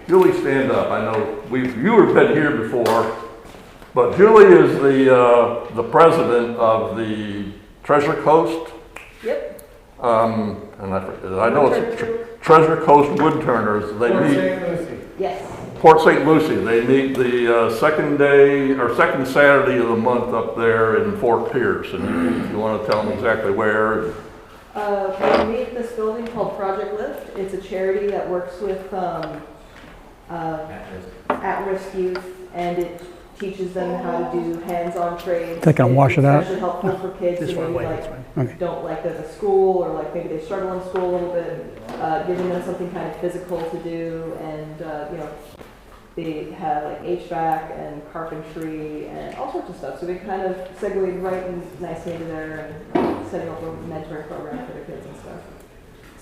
Julie, stand up. I know you have been here before, but Julie is the president of the Treasure Coast. Yep. And I know it's Treasure Coast Woodturners. They Port meet St. Lucie. Yes. Port St. Lucie. They meet the second Saturday of the month up there in Fort Pierce. And if you want to tell them exactly where. We meet in this building called Project Lift. It's a charity that works with at-risk youth, and it teaches them how to do hands-on trades. They can wash it out. It's especially helpful for kids This who one, maybe wait, like this one. Okay. don't like the school, or like maybe they struggle in school a little bit, giving them something kind of physical to do, and you know, they have like HVAC and carpentry and all sorts of stuff. So we kind of segued right and nicely into there and setting up a mentoring program for the kids and stuff.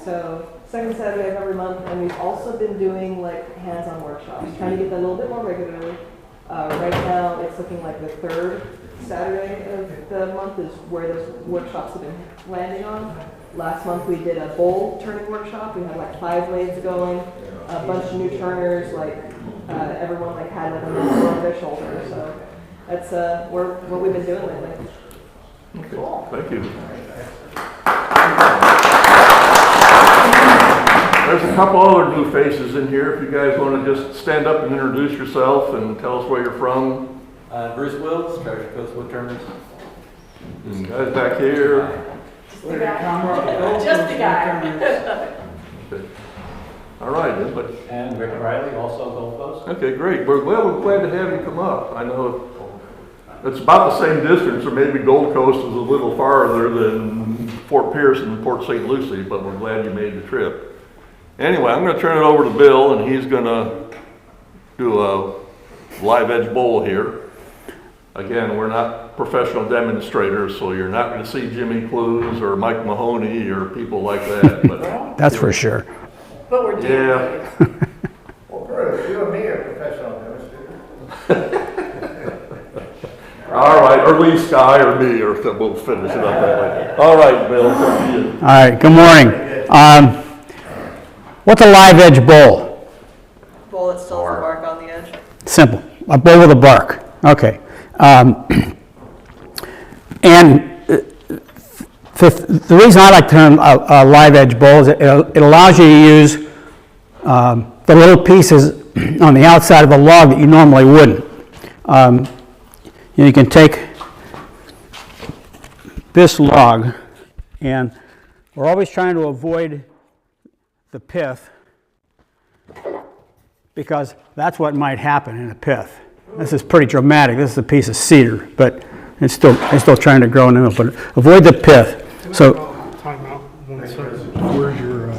So second Saturday of every month, and we've also been doing like hands-on workshops, trying to get that a little bit more regularly. Right now, it's looking like the third Saturday of the month is where those workshops have been landing on. Last month we did a bowl turning workshop. We had like 5 lathes going, a bunch of new turners, like everyone like had like a little on their shoulder. So that's what we've been doing lately. Okay. Cool. Thank you. There's a couple other new faces in here. If you guys want to just stand up and introduce yourself and tell us where you're from. Bruce Wills, Treasure Coast Woodturners. And guys back here. Just a guy. Okay. All right, then, but And Rick Riley, also Gold Coast. okay, great. We're glad to have you come up. I know it's about the same distance, or maybe Gold Coast is a little farther than Fort Pierce and Port St. Lucie, but we're glad you made the trip. Anyway, I'm going to turn it over to Bill, and he's going to do a live edge bowl here. Again, we're not professional demonstrators, so you're not going to see Jimmy Clues or Mike Mahoney or people like that. But That's for sure. But we're doing yeah. Well, Bruce, you and me are professional demonstrators. All right, or Lee Sky or me, or we'll finish it up that way. All right, Bill. All right, good morning. What's a live edge bowl? bowl that still has the bark on the edge. Simple. A bowl with a bark. Okay. And the reason I like the term a live edge bowl is it allows you to use the little pieces on the outside of the log that you normally wouldn't. You can take this log, and we're always trying to avoid the pith, because that's what might happen in a pith. This is pretty dramatic. This is a piece of cedar, but it's still trying to grow in the middle. But avoid the pith. So, Time out. 1 second. Where's your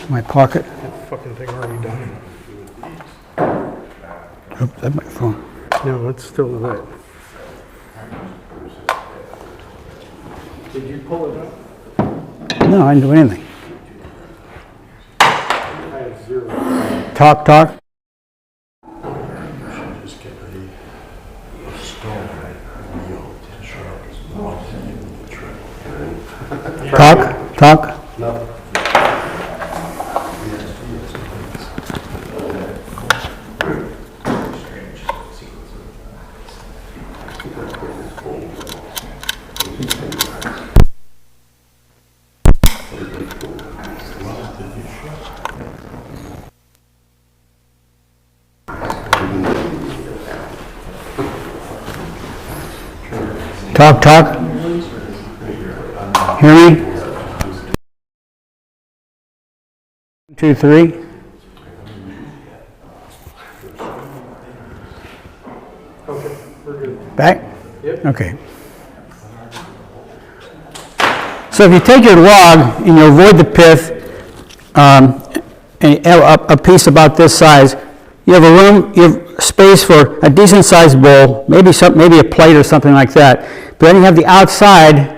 my pocket. that fucking thing already done? Oops, that's my phone. No, it's still wet. Did you pull it up? No, I didn't do anything. I have 0. Talk. Just get a stone wheel to sharp. Talk. Nothing. Talk. Hear me? 1, 2, 3. Okay, we're good. Back? Yep. Okay. So if you take your log and you avoid the pith, and you have a piece about this size, you have space for a decent sized bowl, maybe a plate or something like that. But then you have the outside,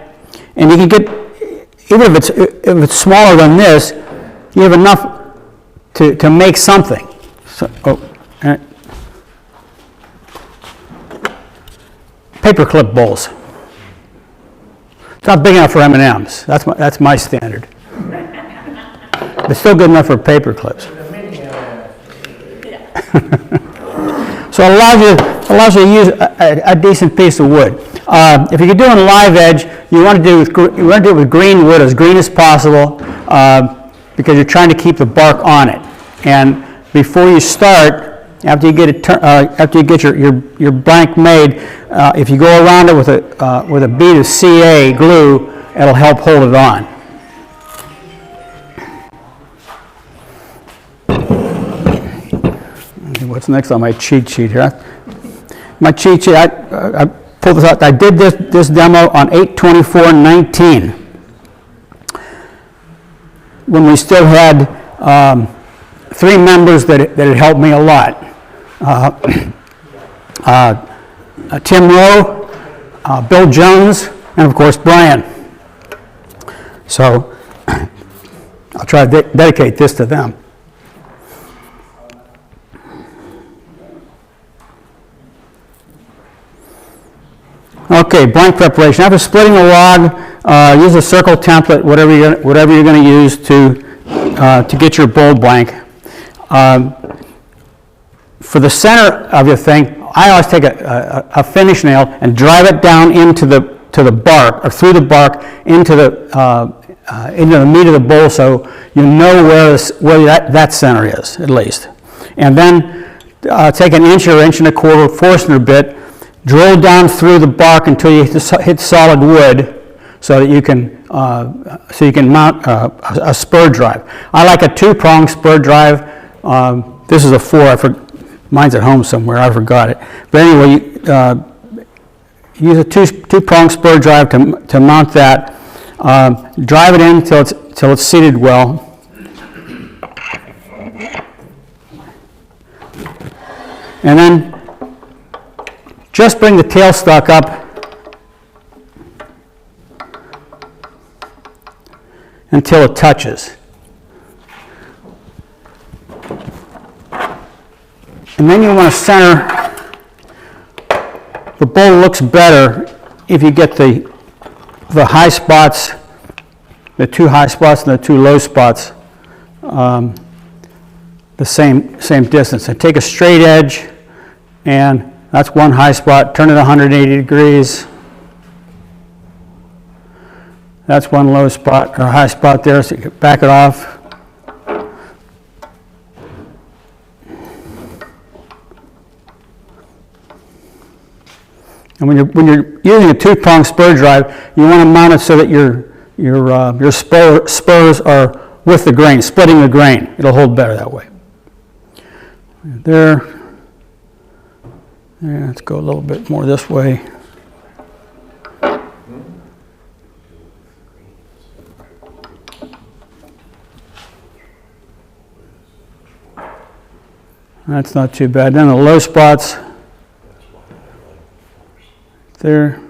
and you can get, even if it's smaller than this, you have enough to make something. So, paperclip bowls. It's not big enough for M&Ms. That's my standard. But still good enough for paper clips. The mini So it allows you to use a decent piece of wood. If you're doing live edge, you want to do it with green wood, as green as possible, because you're trying to keep the bark on it. And before you start, after you get your blank made, if you go around it with a bead of CA glue, it'll help hold it on. What's next on my cheat sheet here? My cheat sheet, I pulled this out. I did this demo on 8/24/19 when we still had 3 members that had helped me a lot. Tim Rowe, Bill Jones, and of course Brian. So I'll try to dedicate this to them. Okay, blank preparation. After splitting a log, use a circle template, whatever you're going to use to get your bowl blank. For the center of your thing, I always take a finish nail and drive it down into the bark, or through the bark into the meat of the bowl, so you know where that center is, at least. And then take an inch or inch and a quarter Forstner bit, drill down through the bark until you hit solid wood, so that you can mount a spur drive. I like a 2-prong spur drive. This is a 4. Mine's at home somewhere. I forgot it. But anyway, use a 2-prong spur drive to mount that. Drive it in till it's seated well. And then just bring the tailstock up until it touches. And then you want to center. The bowl looks better if you get the high spots, the 2 high spots and the 2 low spots, the same distance. And take a straight edge, and that's 1 high spot. Turn it 180 degrees. That's 1 low spot or high spot there, so you can back it off. And when you're using a 2-prong spur drive, you want to mount it so that your spurs are with the grain, splitting the grain. It'll hold better that way. There. Yeah, let's go a little bit more this way. That's not too bad. Then the low spots. There.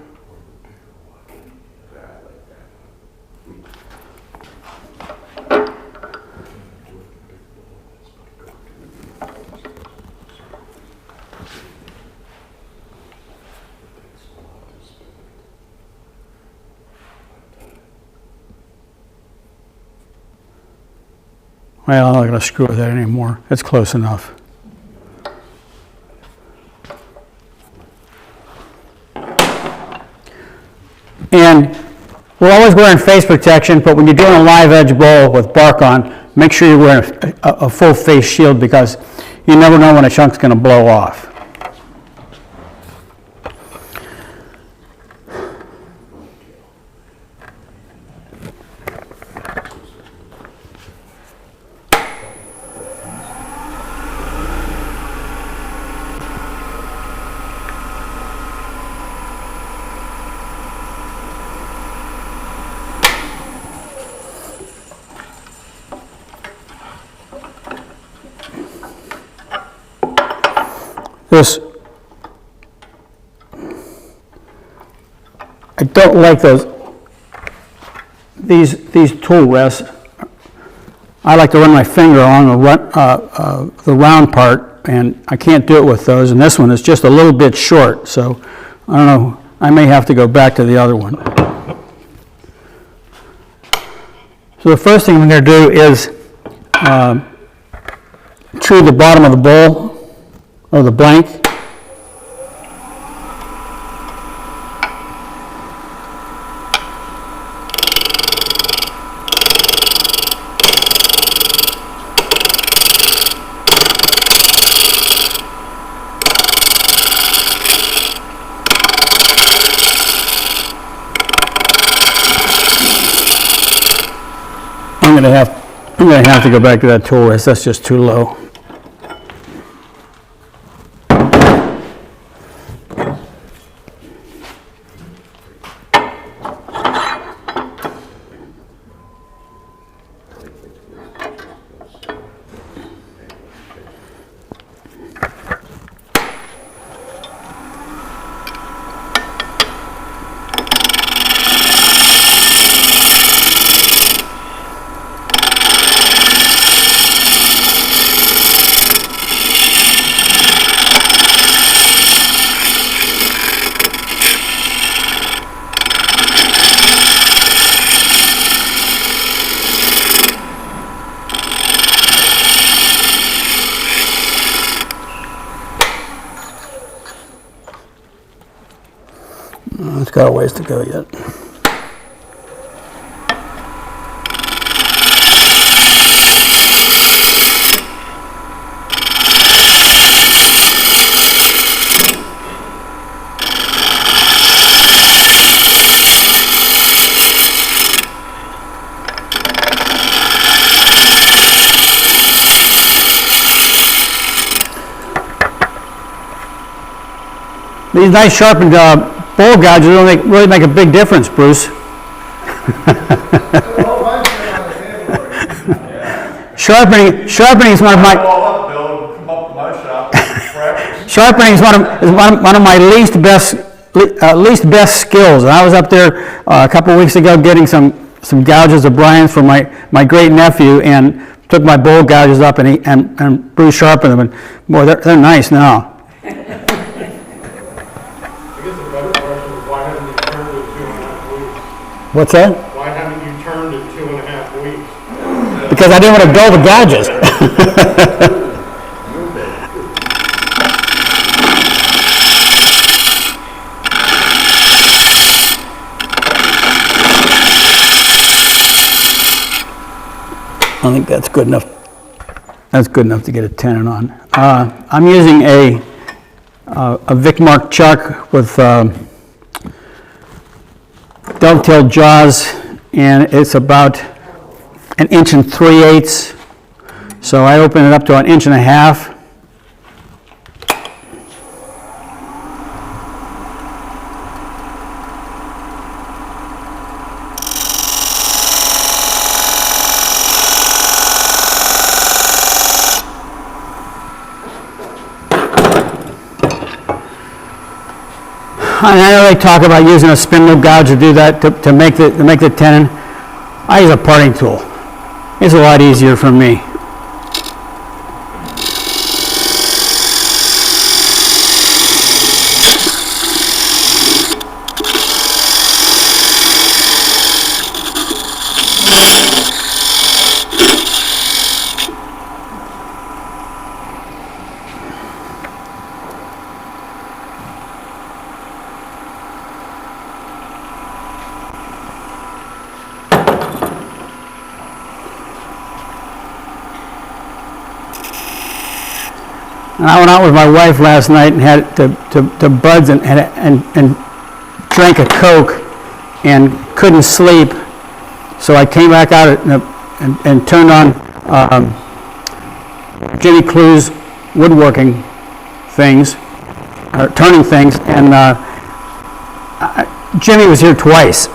Well, I'm not going to screw with that anymore. It's close enough. And we're always wearing face protection, but when you're doing a live edge bowl with bark on, make sure you're wearing a full face shield, because you never know when a chunk's going to blow off. I don't like these tool rests. I like to run my finger along the round part, and I can't do it with those, and this one is just a little bit short, so I don't know, I may have to go back to the other one. So the first thing I'm going to do is true the bottom of the bowl. Oh, the blank? I'm gonna have to go back to that tool rest, that's just too low. It's got a ways to go yet. These nice sharpened bowl gouges really make a big difference, Bruce. Sharpening is one of my Call up, Bill, come up to my shop and practice. sharpening is one of my least best skills. And I was up there a couple weeks ago getting some gouges of Brian's for my great nephew, and took my bowl gouges up and Bruce sharpened them, and boy, they're nice now. I guess a better question is why haven't you turned it 2.5 weeks? What's that? Why haven't you turned it 2.5 weeks? Because I didn't want to dull the gouges. I think that's good enough. That's good enough to get a tenon on. I'm using a Vicmark chuck with dovetail jaws, and it's about 1 3/8. So I open it up to 1.5 inches. I know they talk about using a spindle gouge to do that, to make the tenon. I use a parting tool. It's a lot easier for me. And I went out with my wife last night and had to Bud's and drank a Coke and couldn't sleep. So I came back out and turned on Jimmy Clue's woodworking things, or turning things, and Jimmy was here twice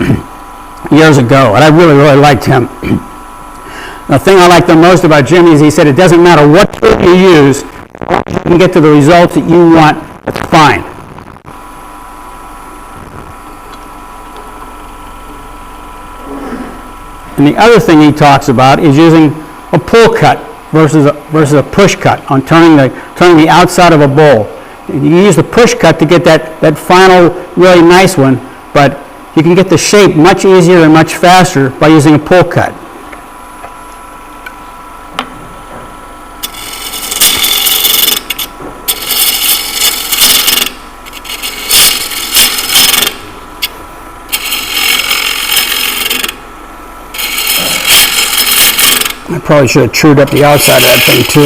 years ago, and I really, really liked him. The thing I like the most about Jimmy is he said it doesn't matter what tool you use, you can get to the results that you want, that's fine. And the other thing he talks about is using a pull cut versus a push cut on turning the outside of a bowl. You use the push cut to get that final really nice one, but you can get the shape much easier and much faster by using a pull cut. I probably should have trued up the outside of that thing too.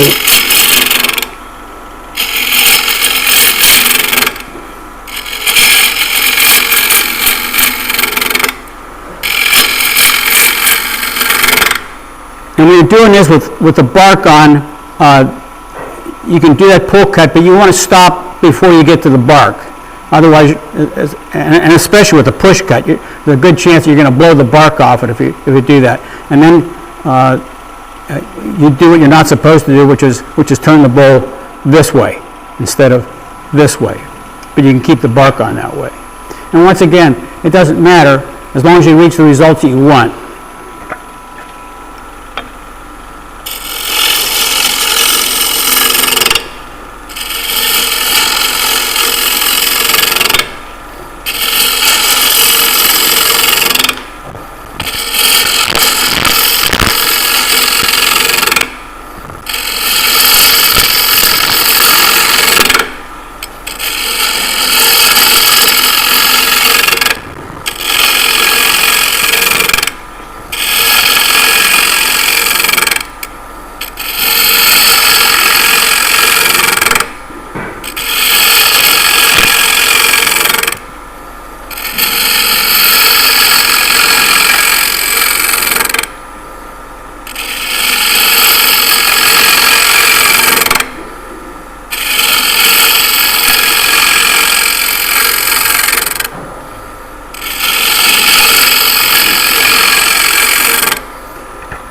And when you're doing this with the bark on, you can do that pull cut, but you want to stop before you get to the bark. Otherwise, and especially with the push cut, there's a good chance you're going to blow the bark off it if you do that. And then you do what you're not supposed to do, which is turn the bowl this way instead of this way. But you can keep the bark on that way. And once again, it doesn't matter as long as you reach the results that you want.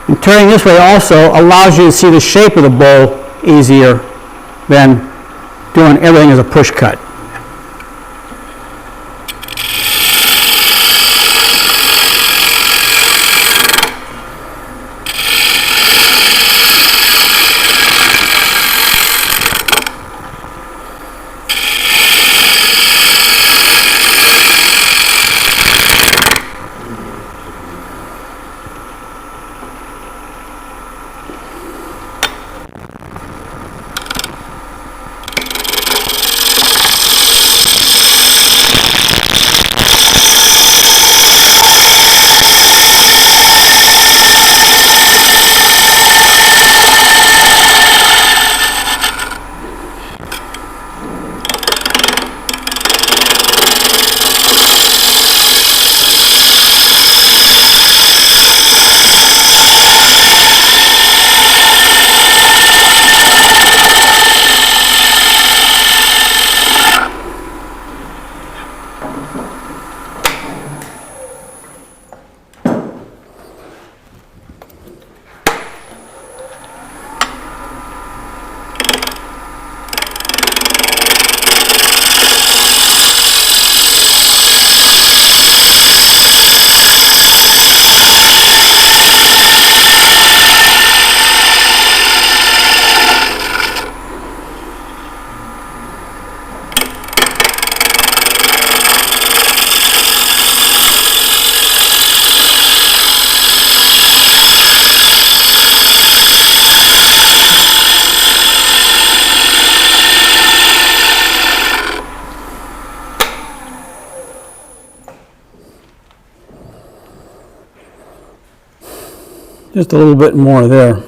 And turning this way also allows you to see the shape of the bowl easier than doing everything as a push cut. Just a little bit more there.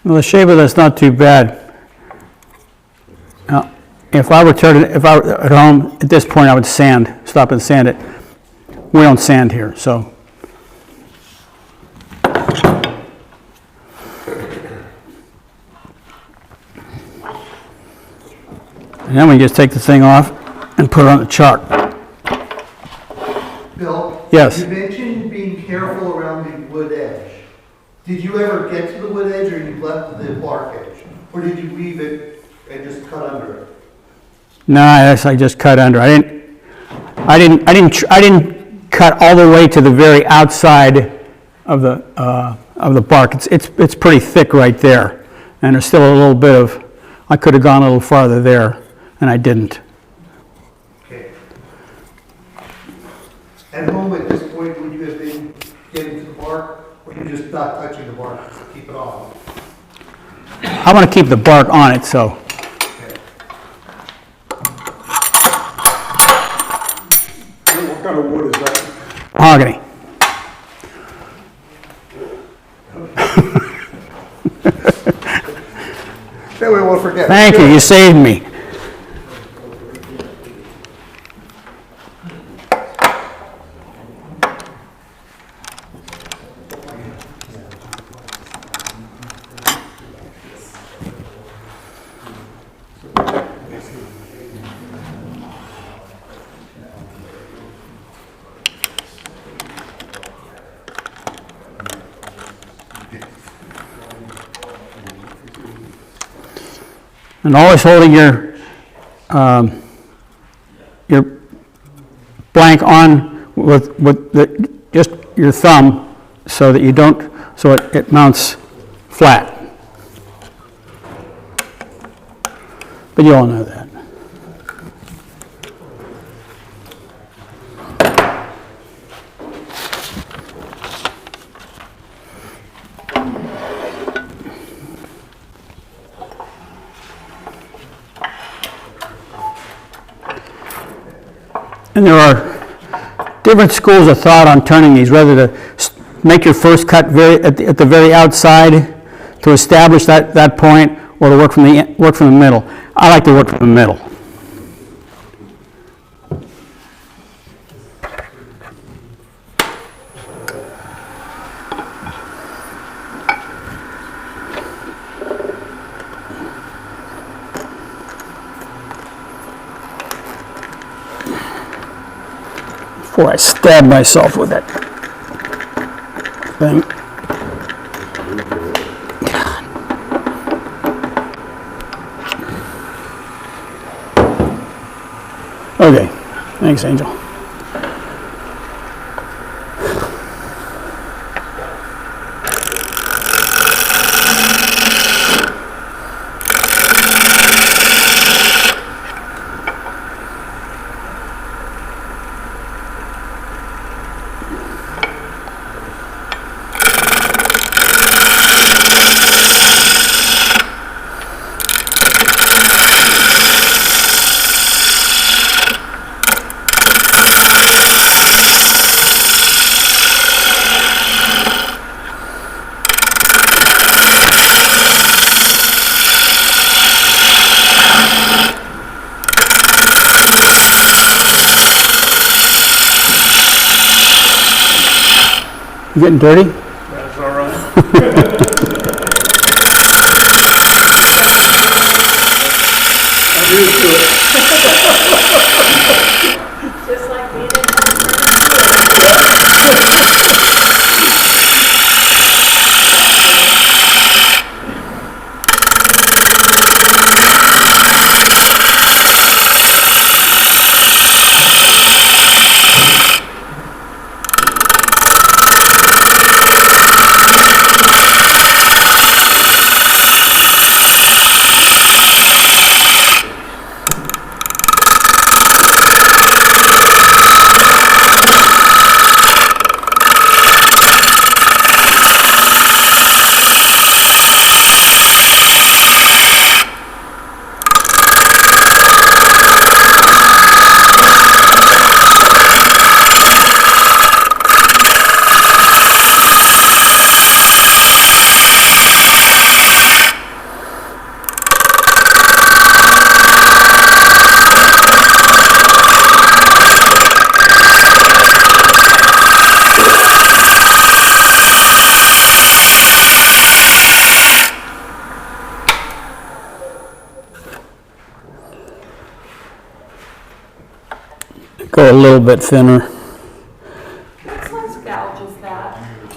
Well, the shape of that's not too bad. Now, if I were at home, at this point, I would stop and sand it. We don't sand here, so. And then we just take the thing off and put it on the chalk. Bill? Yes. You mentioned being careful around the wood edge. Did you ever get to the wood edge, or you left the bark edge? Or did you leave it and just cut under it? No, I just cut under. I didn't cut all the way to the very outside of the bark. It's pretty thick right there, and there's still a little bit of. I could have gone a little farther there, and I didn't. Okay. At home at this point, would you have been getting to the bark, or you just not touching the bark, keep it on? I want to keep the bark on it, so. Okay. What kind of wood is that? Mahogany. That way we won't forget. Thank you, you saved me. And always holding your blank on with just your thumb so that you don't, so it mounts flat. But you all know that. And there are different schools of thought on turning these, whether to make your first cut at the very outside to establish that point, or to work from the middle. I like to work from the middle. Before I stab myself with that thing. Okay, thanks, Angel. You getting dirty? That's all right. I'm used to it. Just like me and go a little bit thinner. What size gouge is that?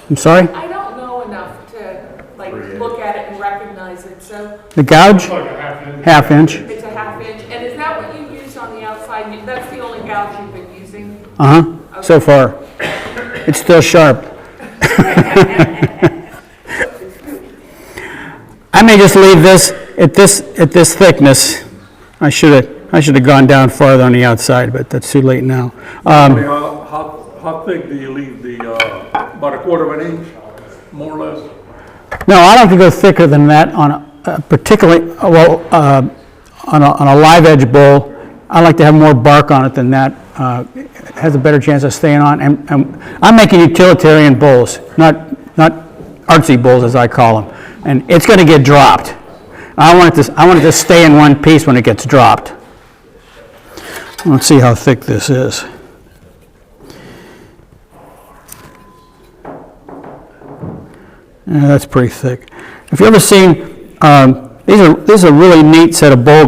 I'm sorry? I don't know enough to, like, look at it and recognize it, so The gouge? It's like a half inch. Half inch. it's a half inch. And is that what you use on the outside? That's the only gouge you've been using? Uh-huh, so far. It's still sharp. I may just leave this at this thickness. I should have gone down farther on the outside, but that's too late now. How thick do you leave the, about a quarter of an inch, more or less? No, I like to go thicker than that on a particularly, on a live edge bowl. I like to have more bark on it than that. It has a better chance of staying on. And I'm making utilitarian bowls, not artsy bowls as I call them. And it's going to get dropped. I want it to stay in one piece when it gets dropped. Let's see how thick this is. Yeah, that's pretty thick. If you ever seen, these are a really neat set of bowl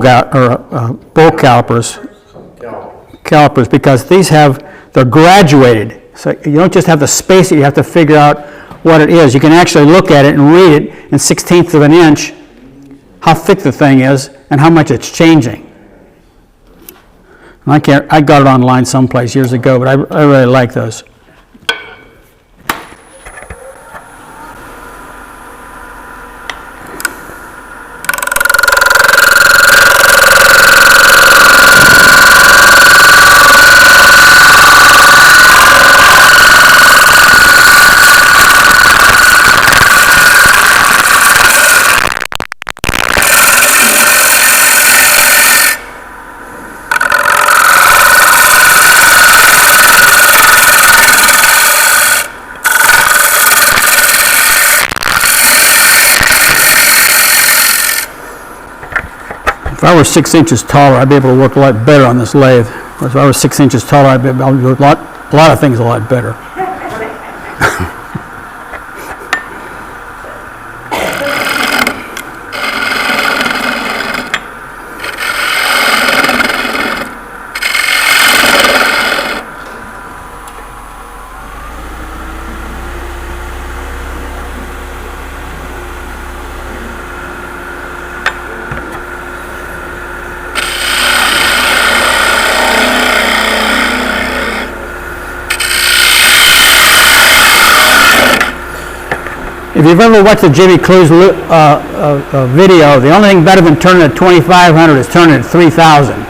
calipers because they're graduated. So you don't just have to space it, you have to figure out what it is. You can actually look at it and read it in 1/16 of an inch, how thick the thing is and how much it's changing. And I got it online someplace years ago, but I really like those. If I were 6 inches taller, I'd be able to work a lot better on this lathe. If I was 6 inches taller, I'd be able to do a lot of things a lot better. If you've ever watched the Jimmy Cruise video, the only thing better than turning at 2,500 is turning at 3,000.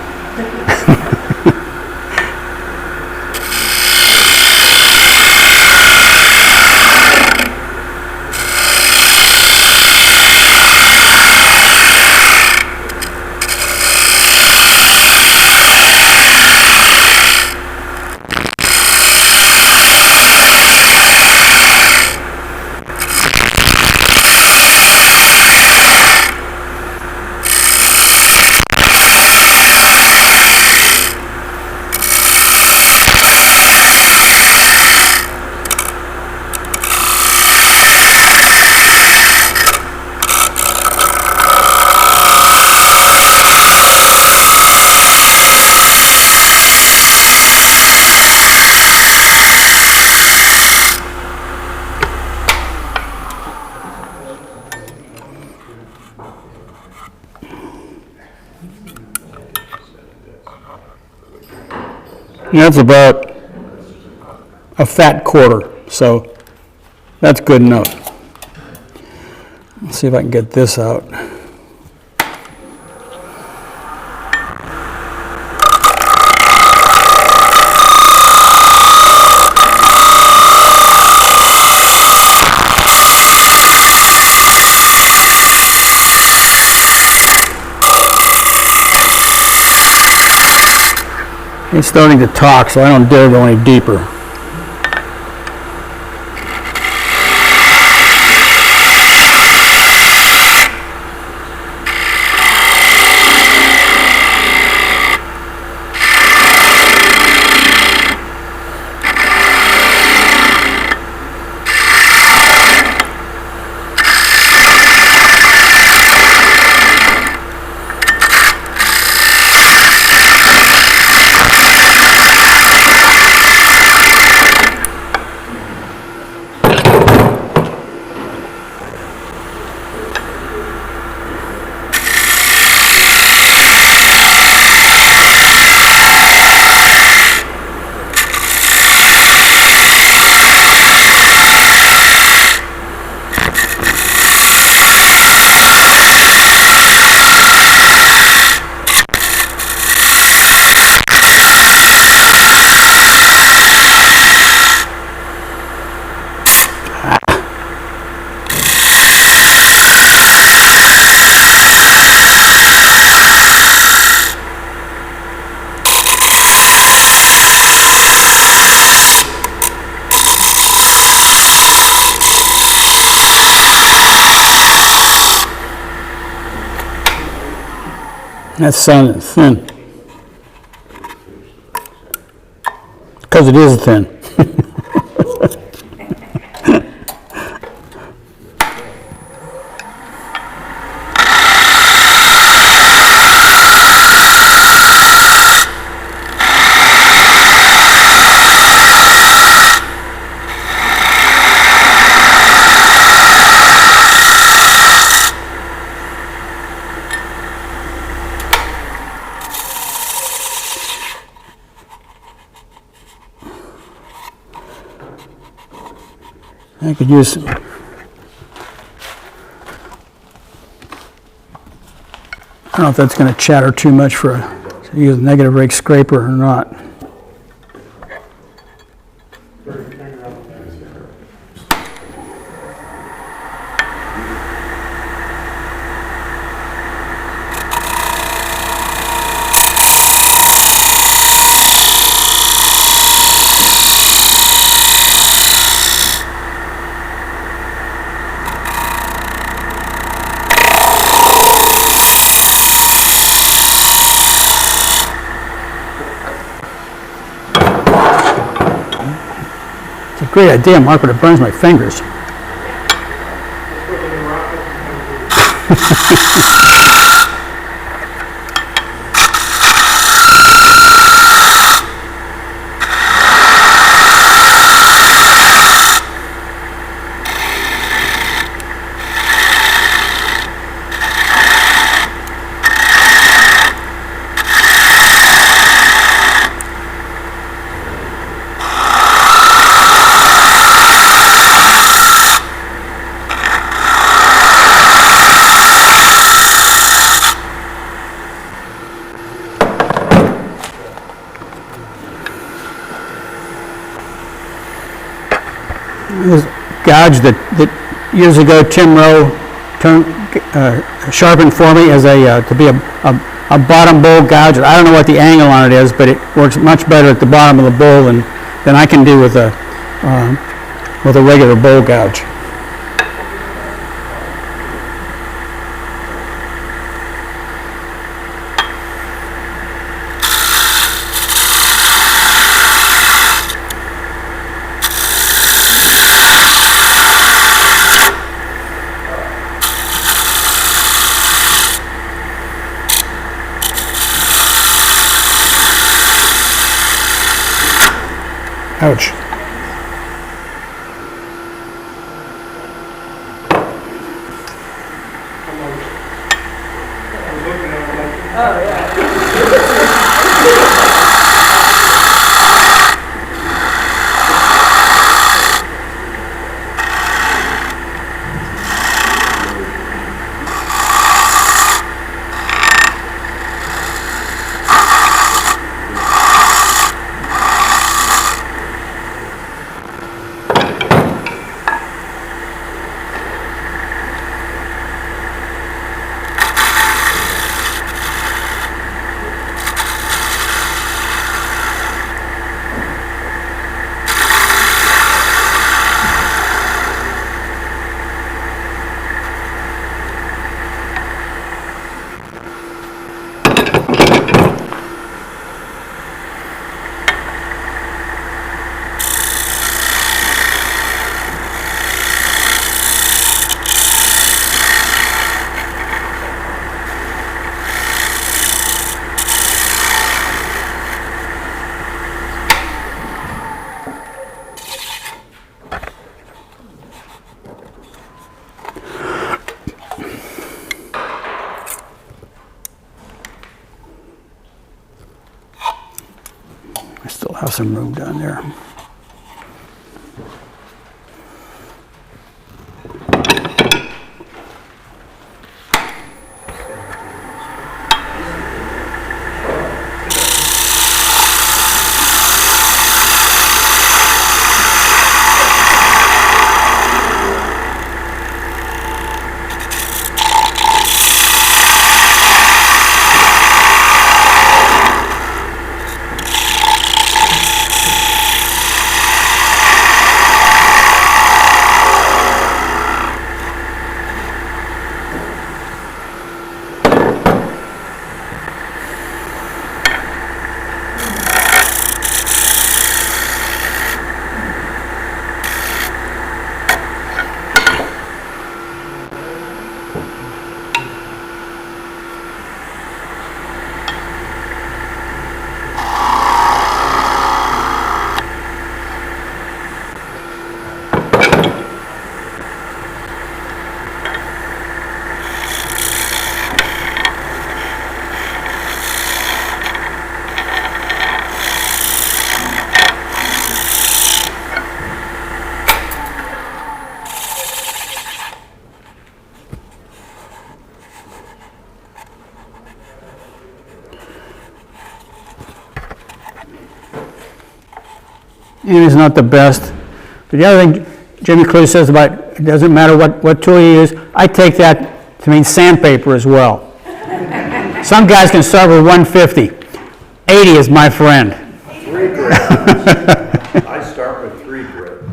That's about a fat quarter, so that's good enough. Let's see if I can get this out. It's starting to talk, so I don't dare go any deeper. That sounded thin. Because it is thin. I could use, I don't know if that's going to chatter too much for to use a negative rake scraper or not. It's a great idea, Mark, but it burns my fingers. This gouge that years ago Tim Rowe sharpened for me as to be a bottom bowl gouge. I don't know what the angle on it is, but it works much better at the bottom of the bowl than I can do with a regular bowl gouge. Ouch. Oh, yeah. I still have some room down there. and it's not the best. But the other thing Jimmy Cruz says about it doesn't matter what tool you use, I take that to mean sandpaper as well. Some guys can start with 150. 80 is my friend. 3 grit. I start with 3 grit.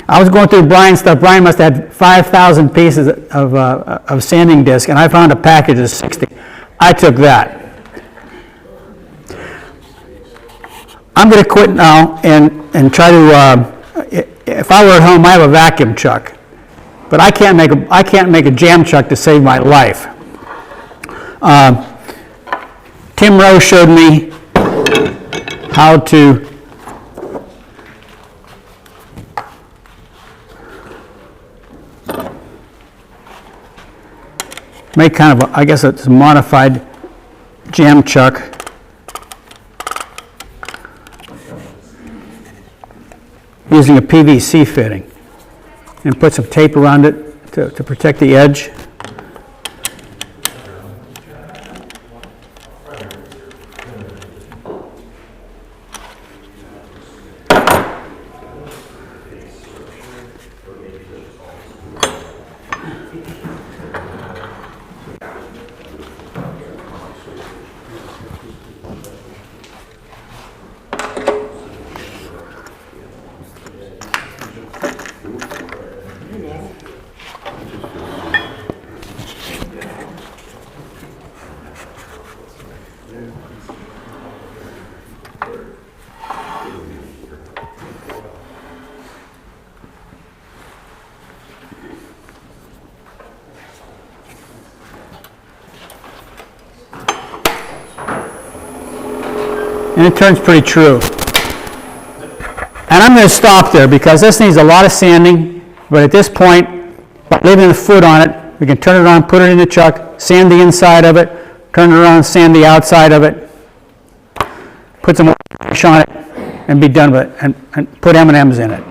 I was going through Brian's stuff. Brian must have had 5,000 pieces of sanding disc, and I found a package of 60. I took that. I'm going to quit now and try to. If I were at home, I have a vacuum chuck, but I can't make a jam chuck to save my life. Tim Rowe showed me how to make kind of I guess it's a modified jam chuck. Using a PVC fitting, and put some tape around it to protect the edge. And it turns pretty true. And I'm going to stop there because this needs a lot of sanding, but at this point, by leaving the foot on it, we can turn it on, put it in the chuck, sand the inside of it, turn it around, sand the outside of it, put some varnish on it, and be done with it, and put M&Ms in it.